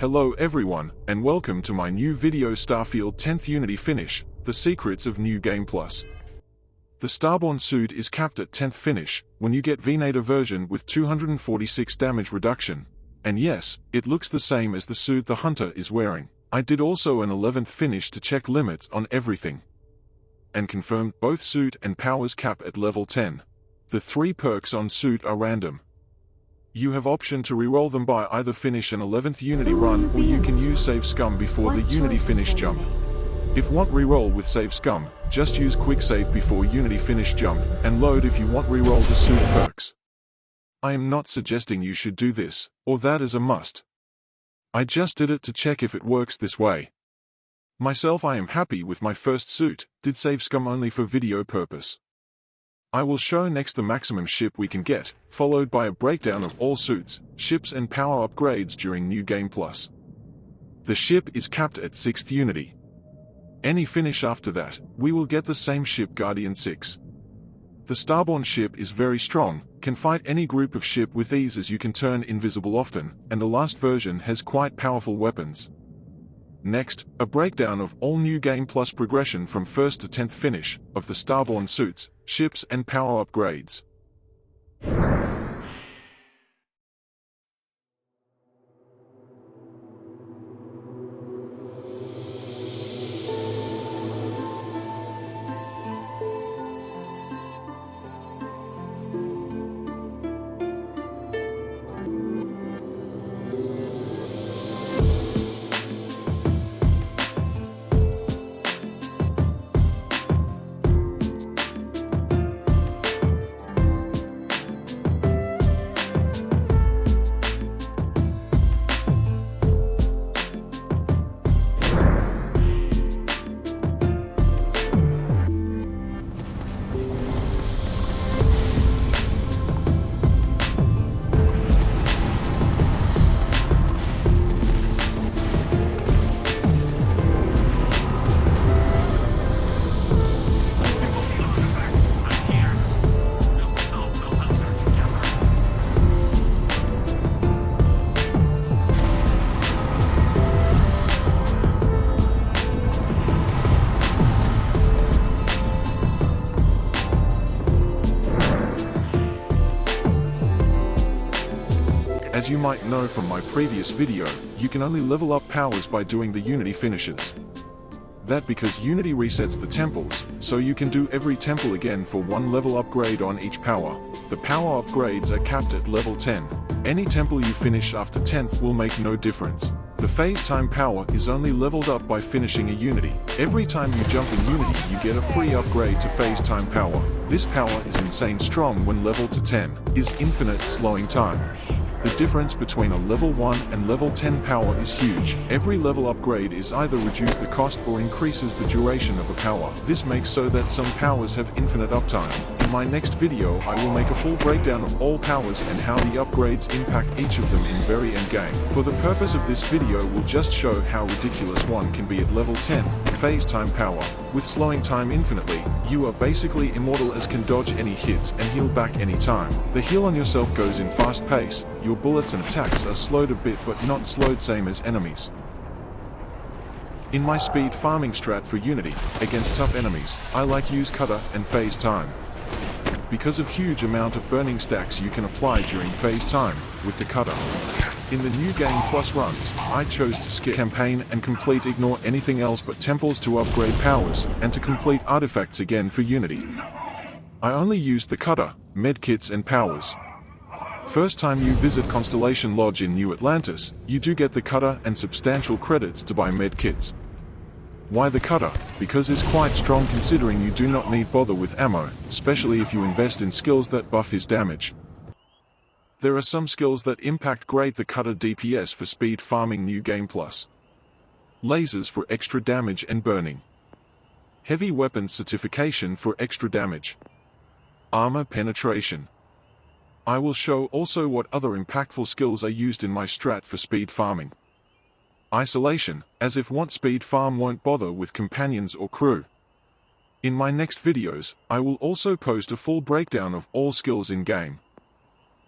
Hello everyone, and welcome to my new video Starfield 10th Unity Finish, The Secrets of New Game Plus. The Starborn suit is capped at 10th finish, when you get Venator version with 246 damage reduction. And yes, it looks the same as the suit the Hunter is wearing. I did also an 11th finish to check limits on everything. And confirmed both suit and powers cap at level 10. The 3 perks on suit are random. You have option to reroll them by either finish an 11th Unity run or you can use Save Scum before the Unity finish jump. If want reroll with Save Scum, just use Quick Save before Unity finish jump, and load if you want reroll the suit perks. I am not suggesting you should do this, or that is a must. I just did it to check if it works this way. Myself, I am happy with my first suit, did Save Scum only for video purpose. I will show next the maximum ship we can get, followed by a breakdown of all suits, ships and power upgrades during New Game Plus. The ship is capped at 6th Unity. Any finish after that, we will get the same ship Guardian 6. The Starborn ship is very strong, can fight any group of ship with ease as you can turn invisible often, and the last version has quite powerful weapons. Next, a breakdown of all New Game Plus progression from 1st to 10th finish, of the Starborn suits, ships and power upgrades. As you might know from my previous video, you can only level up powers by doing the Unity finishes. That because Unity resets the temples, so you can do every temple again for 1 level upgrade on each power. The power upgrades are capped at level 10. Any temple you finish after 10th will make no difference. The phase time power is only leveled up by finishing a Unity. Every time you jump in Unity you get a free upgrade to phase time power. This power is insane strong when leveled to 10, is infinite slowing time. The difference between a level 1 and level 10 power is huge. Every level upgrade is either reduce the cost or increases the duration of a power. This makes so that some powers have infinite uptime. In my next video I will make a full breakdown of all powers and how the upgrades impact each of them in very end game. For the purpose of this video we'll just show how ridiculous one can be at level 10, phase time power. With slowing time infinitely, you are basically immortal as can dodge any hits and heal back any time. The heal on yourself goes in fast pace. Your bullets and attacks are slowed a bit but not slowed same as enemies. In my speed farming strat for Unity, against tough enemies, I like use cutter and phase time. Because of huge amount of burning stacks you can apply during phase time, with the cutter. In the New Game Plus runs, I chose to skip campaign and complete ignore anything else but temples to upgrade powers, and to complete artifacts again for Unity. I only used the cutter, medkits and powers. First time you visit Constellation Lodge in New Atlantis, you do get the cutter and substantial credits to buy medkits. Why the cutter? Because it's quite strong considering you do not need bother with ammo, especially if you invest in skills that buff his damage. There are some skills that impact great the cutter DPS for speed farming New Game Plus. Lasers for extra damage and burning. Heavy weapons certification for extra damage. Armor penetration. I will show also what other impactful skills are used in my strat for speed farming. Isolation, as if want speed farm won't bother with companions or crew. In my next videos, I will also post a full breakdown of all skills in game.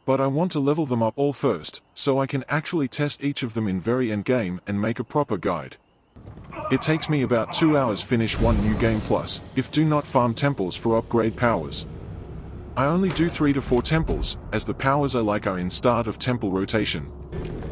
But I want to level them up all first, so I can actually test each of them in very endgame and make a proper guide. It takes me about 2 hours finish one new game plus, if do not farm temples for upgrade powers. I only do 3 to 4 temples, as the powers are in start of temple rotation.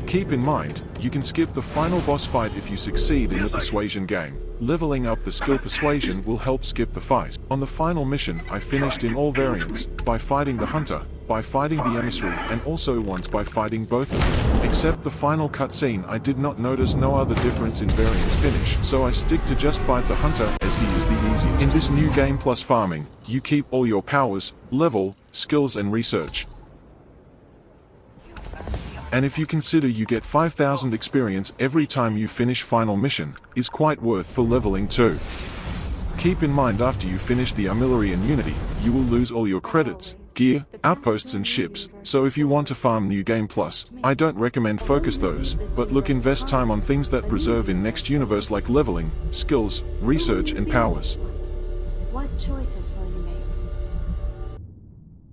Keep in mind, you can skip the final boss fight if you succeed in the persuasion game. Leveling up the skill persuasion will help skip the fight. On the final mission I finished in all variants, by fighting the hunter, by fighting the emissary, and also once by fighting both of them. Except the final cutscene I did not notice no other difference in variants finish, so I stick to just fight the hunter as he is the easiest. In this new game plus farming, you keep all your powers, level, skills and research. And if you consider you get 5,000 experience every time you finish final mission, is quite worth for leveling too. Keep in mind after you finish the artillery and unity, you will lose all your credits, gear, outposts and ships, so if you want to farm new game plus, I don't recommend focus those, but invest time on things that preserve in next universe like leveling, skills, research and powers. What choices will you make?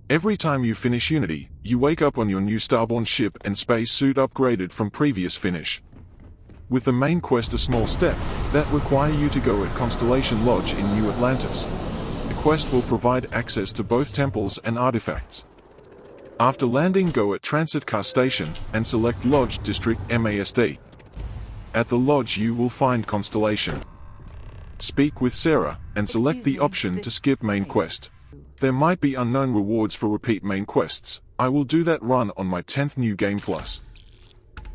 Every time you finish Unity, you wake up on your new Starborn ship and spacesuit upgraded from previous finish. With the main quest a small step, that require you to go at Constellation Lodge in New Atlantis. The quest will provide access to both temples and artifacts. After landing go at Transit Car Station, and select Lodge District MASD. At the lodge you will find Constellation. Speak with Sarah, and select the option to skip main quest. There might be unknown rewards for repeat main quests. I will do that run on my 10th new game plus.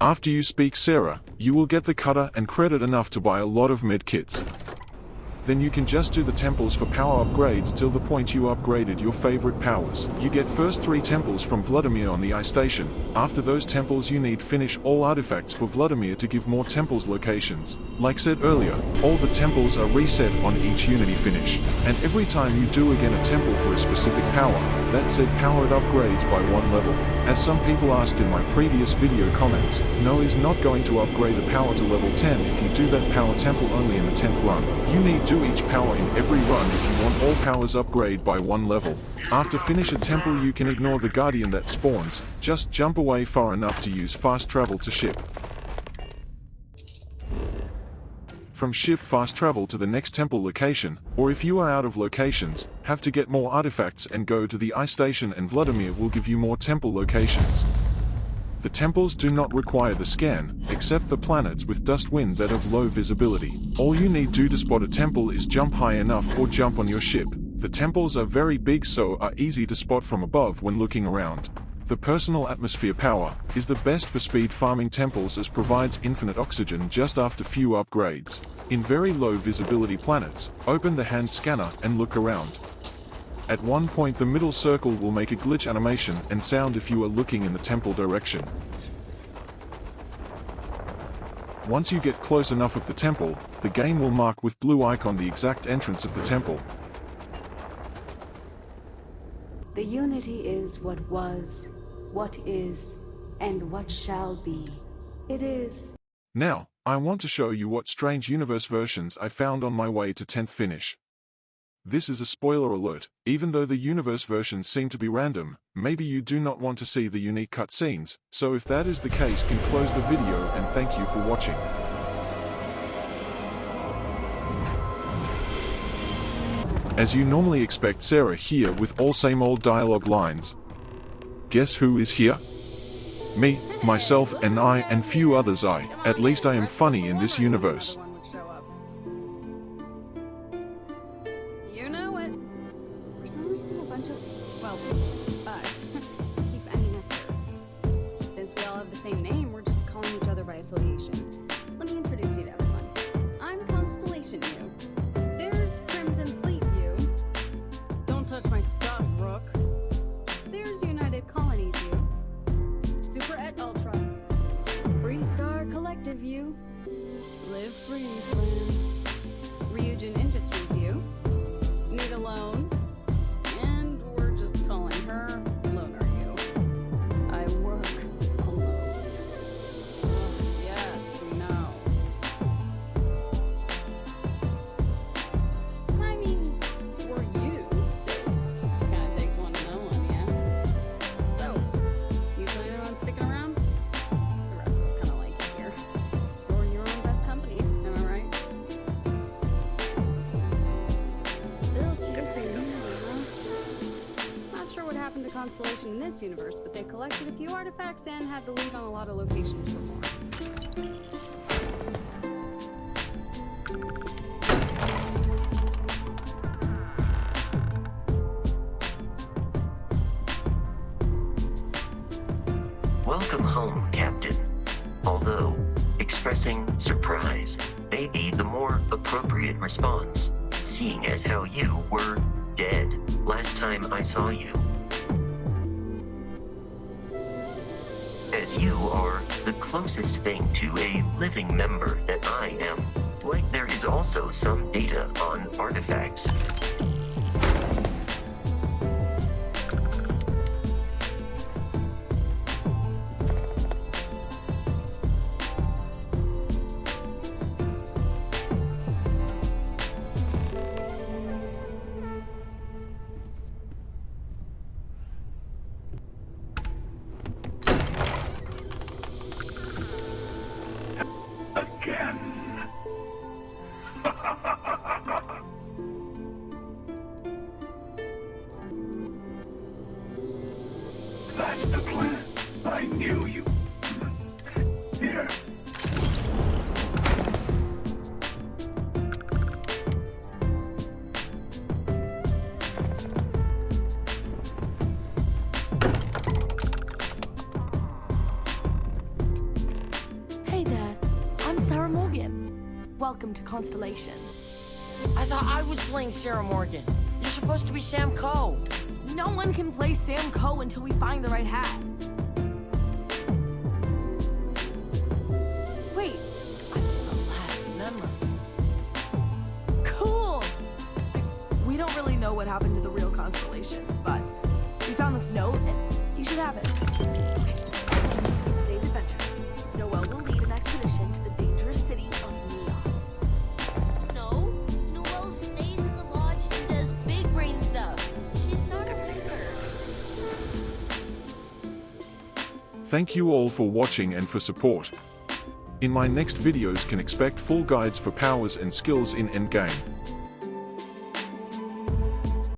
After you speak Sarah, you will get the cutter and credit enough to buy a lot of med kits. Then you can just do the temples for power upgrades till the point you upgraded your favorite powers. You get first 3 temples from Vladimir on the ice station. After those temples you need finish all artifacts for Vladimir to give more temples locations. Like said earlier, all the temples are reset on each Unity finish. And every time you do again a temple for a specific power, that said power it upgrades by 1 level. As some people asked in my previous video comments, no is not going to upgrade a power to level 10 if you do that power temple only in the 10th run. You need to do each power in every run if you want all powers upgrade by 1 level. After finish a temple you can ignore the guardian that spawns, just jump away far enough to use fast travel to ship. From ship fast travel to the next temple location, or if you are out of locations, have to get more artifacts and go to the ice station and Vladimir will give you more temple locations. The temples do not require the scan, except the planets with dust wind that have low visibility. All you need to spot a temple is jump high enough or jump on your ship. The temples are very big so are easy to spot from above when looking around. The personal atmosphere power is the best for speed farming temples as provides infinite oxygen just after few upgrades. In very low visibility planets, open the hand scanner and look around. At one point the middle circle will make a glitch animation and sound if you are looking in the temple direction. Once you get close enough of the temple, the game will mark with blue icon the exact entrance of the temple. The unity is what was, what is, and what shall be. It is. Now, I want to show you what strange universe versions I found on my way to 10th finish. This is a spoiler alert, even though the universe versions seem to be random, maybe you do not want to see the unique cutscenes, so if that is the case can close the video and thank you for watching. As you normally expect Sarah here with all same old dialogue lines. Guess who is here? Me, myself and I and few others at least I am funny in this universe. Same name, we're just calling each other by affiliation. Let me introduce you to everyone. I'm Constellation View. There's Crimson Fleet View. Don't touch my stuff, Rook. There's United Colonies View. Super et Ultra. Free Star Collective View. Live Free Plan. Ryujin Industries View. Need a loan. And we're just calling her Loner View. I work. Constellation in this universe, but they collected a few artifacts and had the lead on a lot of locations for more. Welcome home, Captain. Although, expressing surprise may be the more appropriate response, seeing as how you were dead last time I saw you. As you are the closest thing to a living member that I am, like there is also some data on artifacts. Again. That's the plan. I knew you. Here. Hey there, I'm Sarah Morgan. Welcome to Constellation. I thought I was playing Sarah Morgan. You're supposed to be Sam Coe. No one can play Sam Coe until we find the right hat. Wait, I'm the last member. cool! We don't really know what happened to the real Constellation, but we found this note and you should have it. In today's adventure, Noelle will lead an expedition to the dangerous city of Neon. No, Noelle stays in the lodge and does big brain stuff. She's not a leader. Thank you all for watching and for support. In my next videos can expect full guides for powers and skills in endgame.